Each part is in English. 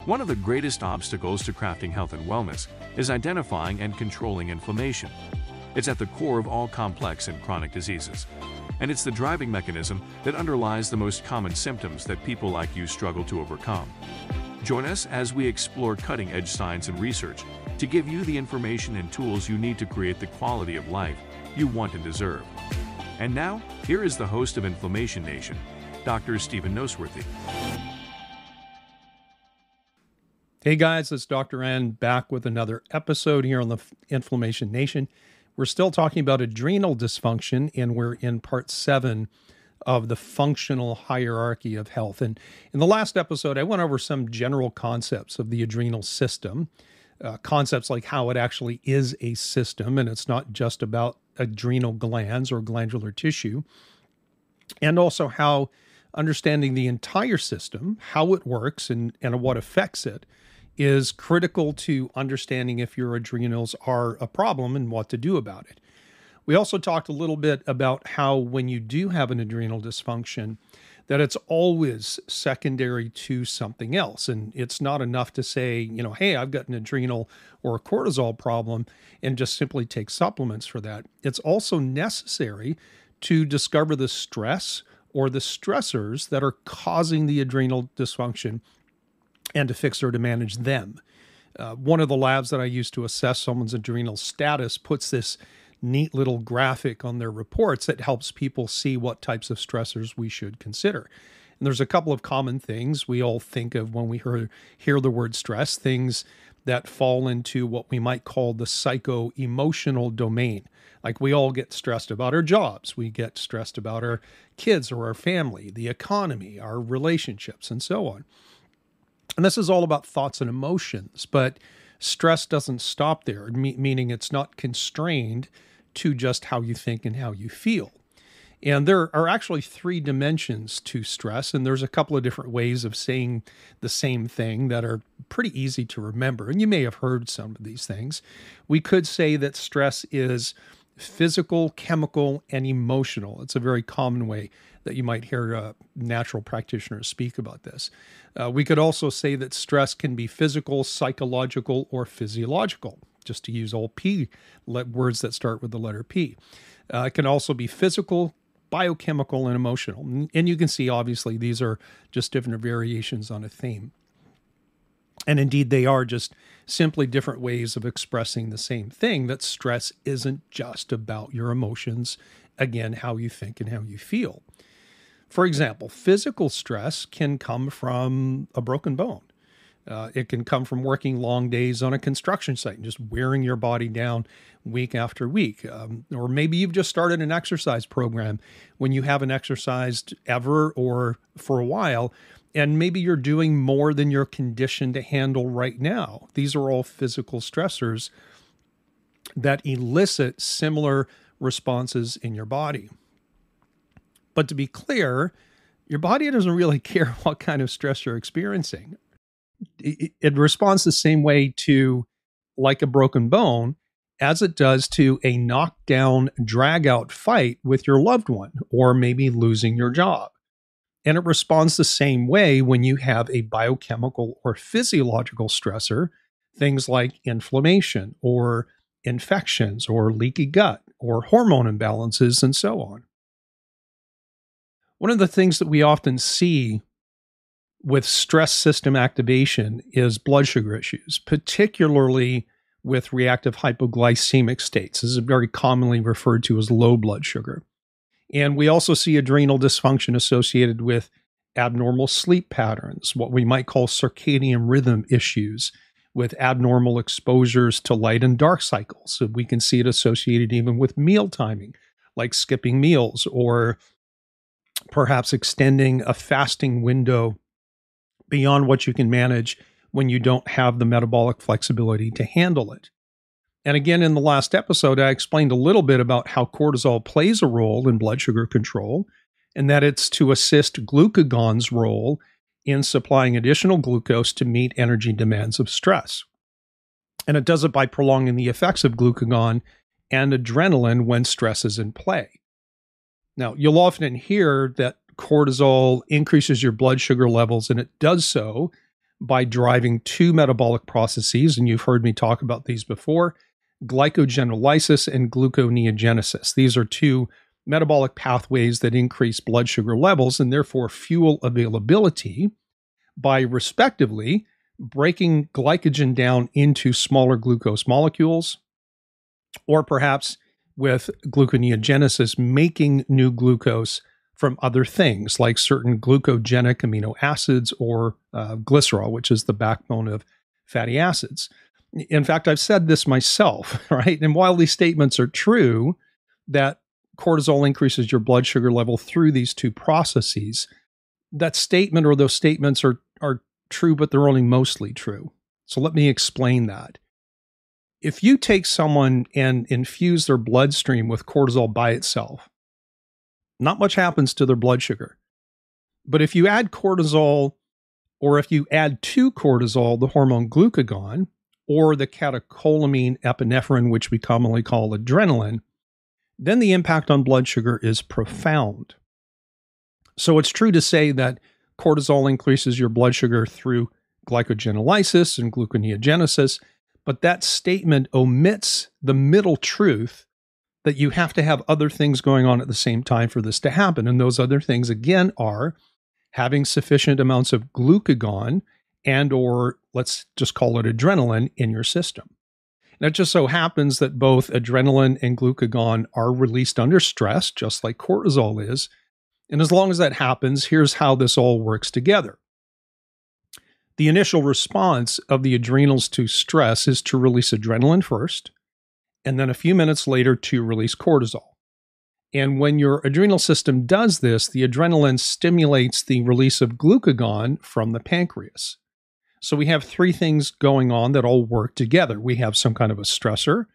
One of the greatest obstacles to crafting health and wellness is identifying and controlling inflammation. It's at the core of all complex and chronic diseases, and it's the driving mechanism that underlies the most common symptoms that people like you struggle to overcome. Join us as we explore cutting-edge science and research to give you the information and tools you need to create the quality of life you want and deserve. And now, here is the host of Inflammation Nation, Dr. Stephen Noseworthy. Hey guys, it's Dr. N back with another episode here on the Inflammation Nation. We're still talking about adrenal dysfunction, and we're in part 7 of the functional hierarchy of health. And in the last episode, I went over some general concepts of the adrenal system, concepts like how it actually is a system, and it's not just about adrenal glands or glandular tissue, and also how understanding the entire system, how it works, and what affects it, is critical to understanding if your adrenals are a problem and what to do about it. We also talked a little bit about how when you do have an adrenal dysfunction, that it's always secondary to something else. And it's not enough to say, hey, I've got an adrenal or a cortisol problem and just simply take supplements for that. It's also necessary to discover the stress or the stressors that are causing the adrenal dysfunction and to fix or to manage them. One of the labs that I use to assess someone's adrenal status puts this neat little graphic on their reports that helps people see what types of stressors we should consider. And there's a couple of common things we all think of when we hear the word stress, things that fall into what we might call the psycho-emotional domain. Like we all get stressed about our jobs. We get stressed about our kids or our family, the economy, our relationships, and so on. And this is all about thoughts and emotions, but stress doesn't stop there, meaning it's not constrained to just how you think and how you feel. And there are actually 3 dimensions to stress, and there's a couple of different ways of saying the same thing that are pretty easy to remember. And you may have heard some of these things. We could say that stress is physical, chemical, and emotional. It's a very common way that you might hear natural practitioners speak about this. We could also say that stress can be physical, psychological, or physiological, just to use all P words that start with the letter P. It can also be physical, biochemical, and emotional. And you can see, obviously, these are just different variations on a theme. And indeed, they are just simply different ways of expressing the same thing, that stress isn't just about your emotions, again, how you think and how you feel. For example, physical stress can come from a broken bone. It can come from working long days on a construction site and just wearing your body down week after week. Or maybe you've just started an exercise program when you haven't exercised ever or for a while, and maybe you're doing more than you're conditioned to handle right now. These are all physical stressors that elicit similar responses in your body. But to be clear, your body doesn't really care what kind of stress you're experiencing. It responds the same way to like a broken bone as it does to a knockdown, drag-out fight with your loved one, or maybe losing your job. And it responds the same way when you have a biochemical or physiological stressor, things like inflammation or infections or leaky gut or hormone imbalances and so on. One of the things that we often see with stress system activation is blood sugar issues, particularly with reactive hypoglycemic states. This is very commonly referred to as low blood sugar. And we also see adrenal dysfunction associated with abnormal sleep patterns, what we might call circadian rhythm issues, with abnormal exposures to light and dark cycles. So we can see it associated even with meal timing, like skipping meals or perhaps extending a fasting window beyond what you can manage when you don't have the metabolic flexibility to handle it. And again, in the last episode, I explained a little bit about how cortisol plays a role in blood sugar control, and that it's to assist glucagon's role in supplying additional glucose to meet energy demands of stress. And it does it by prolonging the effects of glucagon and adrenaline when stress is in play. Now, you'll often hear that cortisol increases your blood sugar levels, and it does so by driving two metabolic processes, and you've heard me talk about these before, glycogenolysis and gluconeogenesis. These are two metabolic pathways that increase blood sugar levels and therefore fuel availability by respectively breaking glycogen down into smaller glucose molecules, or perhaps with gluconeogenesis, making new glucose from other things like certain glucogenic amino acids or glycerol, which is the backbone of fatty acids. In fact, I've said this myself, right? And while these statements are true, that cortisol increases your blood sugar level through these two processes, that statement or those statements are true, but they're only mostly true. So let me explain that. If you take someone and infuse their bloodstream with cortisol by itself, not much happens to their blood sugar. But if you add cortisol, or if you add to cortisol the hormone glucagon, or the catecholamine epinephrine, which we commonly call adrenaline, then the impact on blood sugar is profound. So it's true to say that cortisol increases your blood sugar through glycogenolysis and gluconeogenesis, but that statement omits the middle truth that you have to have other things going on at the same time for this to happen. And those other things, again, are having sufficient amounts of glucagon and or let's just call it adrenaline in your system. And it just so happens that both adrenaline and glucagon are released under stress, just like cortisol is. And as long as that happens, here's how this all works together. The initial response of the adrenals to stress is to release adrenaline first, and then a few minutes later to release cortisol. And when your adrenal system does this, the adrenaline stimulates the release of glucagon from the pancreas. So we have three things going on that all work together. We have some kind of a stressor.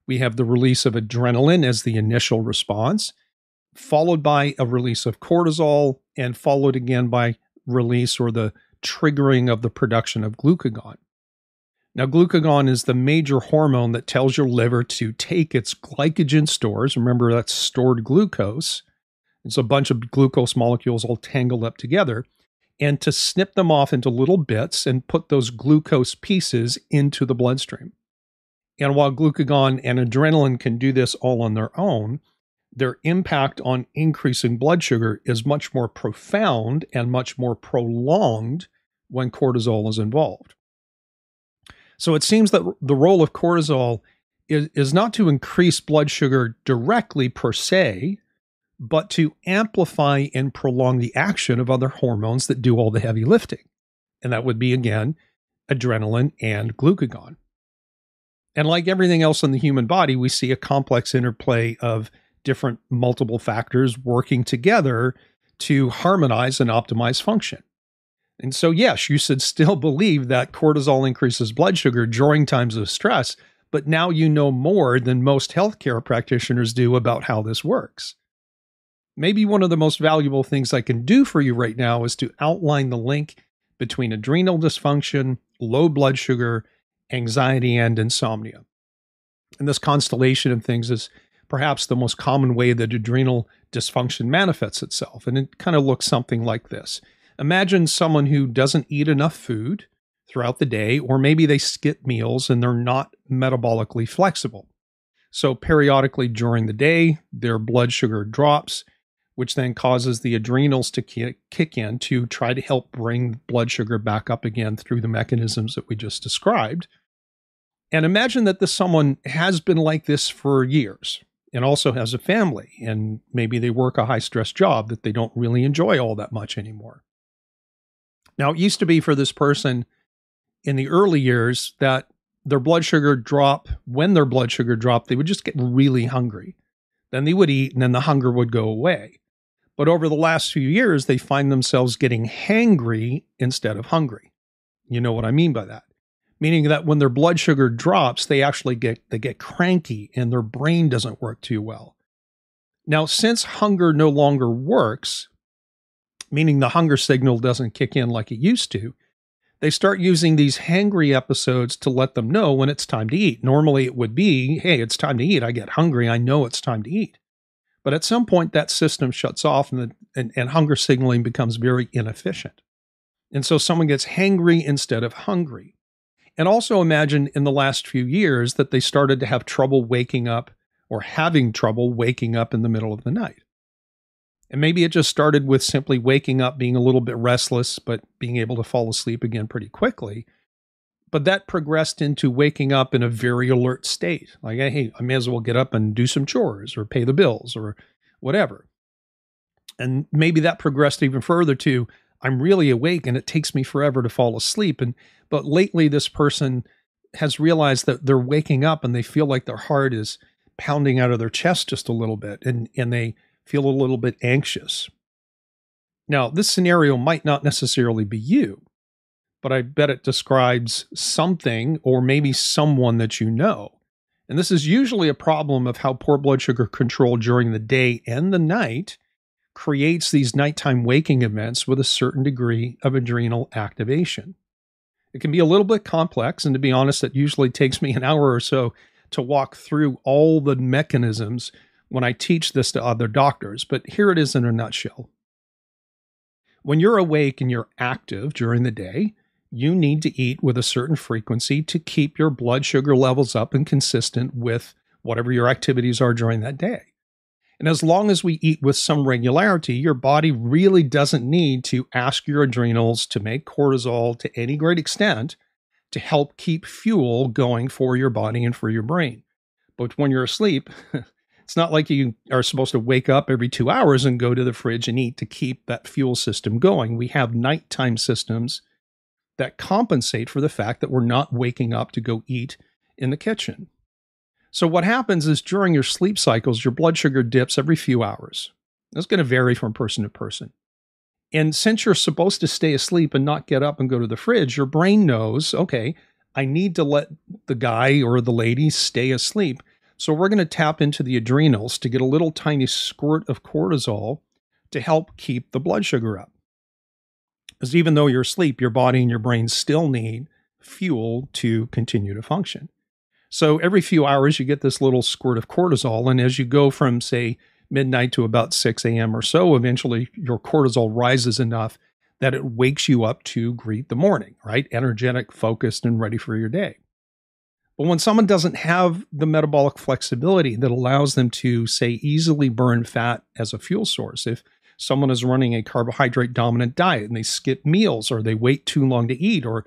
We have the release of adrenaline as the initial response, followed by a release of cortisol, and followed again by release or the triggering of the production of glucagon. Now, glucagon is the major hormone that tells your liver to take its glycogen stores. Remember, that's stored glucose. It's a bunch of glucose molecules all tangled up together, and to snip them off into little bits and put those glucose pieces into the bloodstream. And while glucagon and adrenaline can do this all on their own, their impact on increasing blood sugar is much more profound and much more prolonged when cortisol is involved. So it seems that the role of cortisol is not to increase blood sugar directly per se, but to amplify and prolong the action of other hormones that do all the heavy lifting. And that would be, again, adrenaline and glucagon. And like everything else in the human body, we see a complex interplay of different multiple factors working together to harmonize and optimize function. And so, yes, you should still believe that cortisol increases blood sugar during times of stress, but now you know more than most healthcare practitioners do about how this works. Maybe one of the most valuable things I can do for you right now is to outline the link between adrenal dysfunction, low blood sugar, anxiety, and insomnia. And this constellation of things is perhaps the most common way that adrenal dysfunction manifests itself. And it kind of looks something like this. Imagine someone who doesn't eat enough food throughout the day, or maybe they skip meals and they're not metabolically flexible. So periodically during the day, their blood sugar drops, which then causes the adrenals to kick in to try to help bring blood sugar back up again through the mechanisms that we just described. And imagine that someone has been like this for years and also has a family, and maybe they work a high-stress job that they don't really enjoy all that much anymore. Now, it used to be for this person in the early years that their blood sugar drop, when their blood sugar dropped, they would just get really hungry. Then they would eat and then the hunger would go away. But over the last few years, they find themselves getting hangry instead of hungry. You know what I mean by that? Meaning that when their blood sugar drops, they actually get cranky and their brain doesn't work too well. Now, since hunger no longer works, meaning the hunger signal doesn't kick in like it used to, they start using these hangry episodes to let them know when it's time to eat. Normally it would be, hey, it's time to eat. I get hungry. I know it's time to eat. But at some point that system shuts off and hunger signaling becomes very inefficient. And so someone gets hangry instead of hungry. And also imagine in the last few years that they started to have trouble waking up or having trouble waking up in the middle of the night. And maybe it just started with simply waking up, being a little bit restless, but being able to fall asleep again pretty quickly. But that progressed into waking up in a very alert state. Like, hey, I may as well get up and do some chores or pay the bills or whatever. And maybe that progressed even further to, I'm really awake and it takes me forever to fall asleep. But lately this person has realized that they're waking up and they feel like their heart is pounding out of their chest just a little bit, and they feel a little bit anxious. Now, this scenario might not necessarily be you, but I bet it describes something or maybe someone that you know. And this is usually a problem of how poor blood sugar control during the day and the night creates these nighttime waking events with a certain degree of adrenal activation. It can be a little bit complex, and to be honest, it usually takes me an hour or so to walk through all the mechanisms when I teach this to other doctors, but here it is in a nutshell. When you're awake and you're active during the day, you need to eat with a certain frequency to keep your blood sugar levels up and consistent with whatever your activities are during that day. And as long as we eat with some regularity, your body really doesn't need to ask your adrenals to make cortisol to any great extent to help keep fuel going for your body and for your brain. But when you're asleep, it's not like you are supposed to wake up every 2 hours and go to the fridge and eat to keep that fuel system going. We have nighttime systems that compensate for the fact that we're not waking up to go eat in the kitchen. So what happens is during your sleep cycles, your blood sugar dips every few hours. That's going to vary from person to person. And since you're supposed to stay asleep and not get up and go to the fridge, your brain knows, okay, I need to let the guy or the lady stay asleep. So we're going to tap into the adrenals to get a little tiny squirt of cortisol to help keep the blood sugar up. Because even though you're asleep, your body and your brain still need fuel to continue to function. So every few hours, you get this little squirt of cortisol. And as you go from, say, midnight to about 6 a.m. or so, eventually your cortisol rises enough that it wakes you up to greet the morning, right? Energetic, focused, and ready for your day. But when someone doesn't have the metabolic flexibility that allows them to, say, easily burn fat as a fuel source, if someone is running a carbohydrate dominant diet and they skip meals or they wait too long to eat or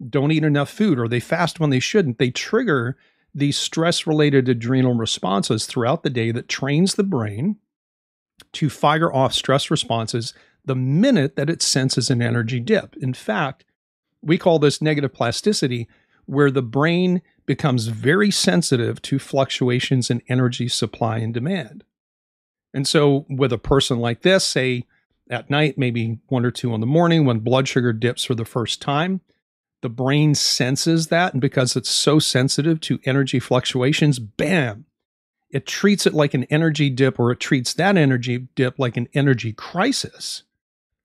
don't eat enough food or they fast when they shouldn't, they trigger these stress-related adrenal responses throughout the day that trains the brain to fire off stress responses the minute that it senses an energy dip. In fact, we call this negative plasticity, where the brain becomes very sensitive to fluctuations in energy supply and demand. And so with a person like this, say at night, maybe 1 or 2 in the morning, when blood sugar dips for the first time, the brain senses that, and because it's so sensitive to energy fluctuations, bam, it treats it like an energy dip, or it treats that energy dip like an energy crisis,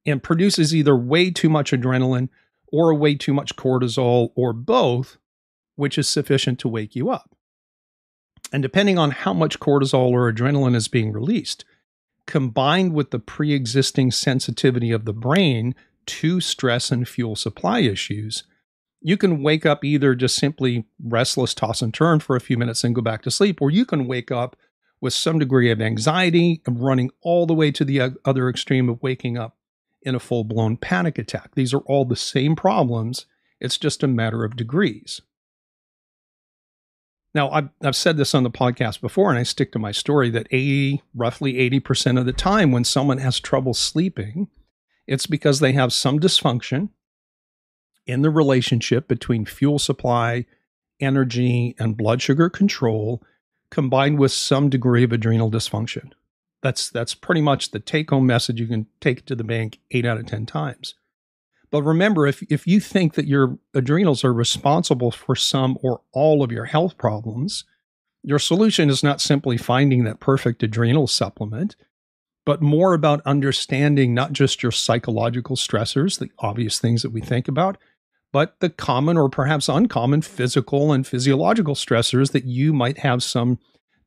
and produces either way too much adrenaline or way too much cortisol or both, which is sufficient to wake you up. And depending on how much cortisol or adrenaline is being released, combined with the pre-existing sensitivity of the brain to stress and fuel supply issues, you can wake up either just simply restless, toss and turn for a few minutes and go back to sleep, or you can wake up with some degree of anxiety and running all the way to the other extreme of waking up in a full-blown panic attack. These are all the same problems. It's just a matter of degrees. Now, I've said this on the podcast before, and I stick to my story that roughly 80% of the time when someone has trouble sleeping, it's because they have some dysfunction in the relationship between fuel supply, energy, and blood sugar control, combined with some degree of adrenal dysfunction. That's pretty much the take-home message. You can take it to the bank 8 out of 10 times. But remember, if you think that your adrenals are responsible for some or all of your health problems, your solution is not simply finding that perfect adrenal supplement, but more about understanding not just your psychological stressors, the obvious things that we think about, but the common or perhaps uncommon physical and physiological stressors that you might have some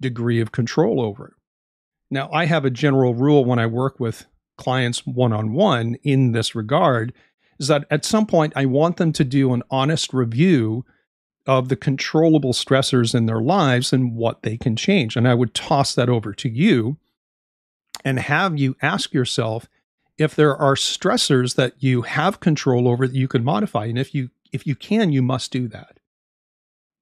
degree of control over. Now, I have a general rule when I work with clients one-on-one in this regard, is that at some point I want them to do an honest review of the controllable stressors in their lives and what they can change. And I would toss that over to you and have you ask yourself if there are stressors that you have control over that you can modify. And if you can, you must do that.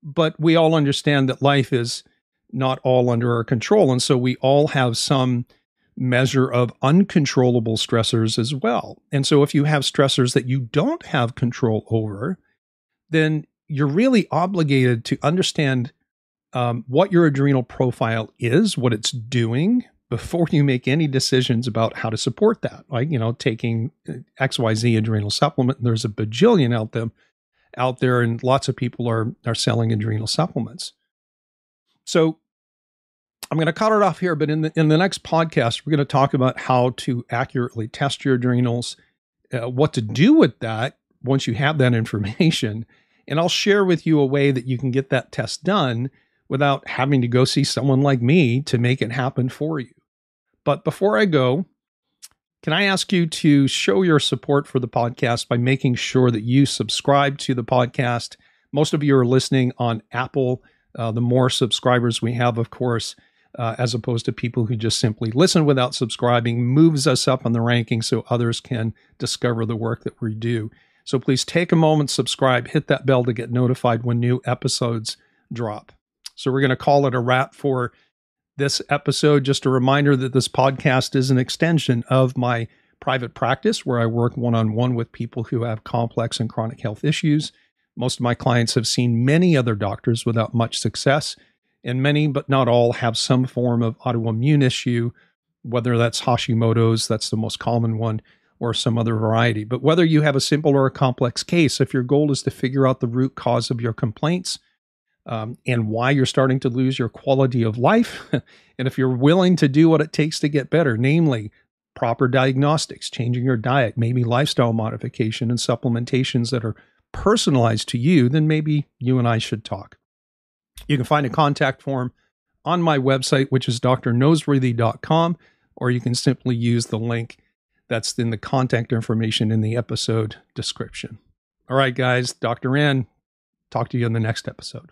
But we all understand that life is not all under our control. And so we all have some measure of uncontrollable stressors as well. And so if you have stressors that you don't have control over, then you're really obligated to understand what your adrenal profile is, what it's doing, before you make any decisions about how to support that. Like, taking XYZ adrenal supplement, and there's a bajillion out there, and lots of people are selling adrenal supplements. So I'm going to cut it off here, but in the next podcast, we're going to talk about how to accurately test your adrenals, what to do with that once you have that information. And I'll share with you a way that you can get that test done without having to go see someone like me to make it happen for you. But before I go, can I ask you to show your support for the podcast by making sure that you subscribe to the podcast? Most of you are listening on Apple. The more subscribers we have, of course, as opposed to people who just simply listen without subscribing, moves us up on the ranking so others can discover the work that we do. So please take a moment, subscribe, hit that bell to get notified when new episodes drop. So we're going to call it a wrap for this episode. Just a reminder that this podcast is an extension of my private practice where I work one-on-one with people who have complex and chronic health issues. Most of my clients have seen many other doctors without much success, and many, but not all, have some form of autoimmune issue, whether that's Hashimoto's, that's the most common one, or some other variety. But whether you have a simple or a complex case, if your goal is to figure out the root cause of your complaints, and why you're starting to lose your quality of life, and if you're willing to do what it takes to get better, namely proper diagnostics, changing your diet, maybe lifestyle modification and supplementations that are personalized to you, then maybe you and I should talk. You can find a contact form on my website, which is drnoseworthy.com, or you can simply use the link that's in the contact information in the episode description. All right, guys, Dr. N, talk to you in the next episode.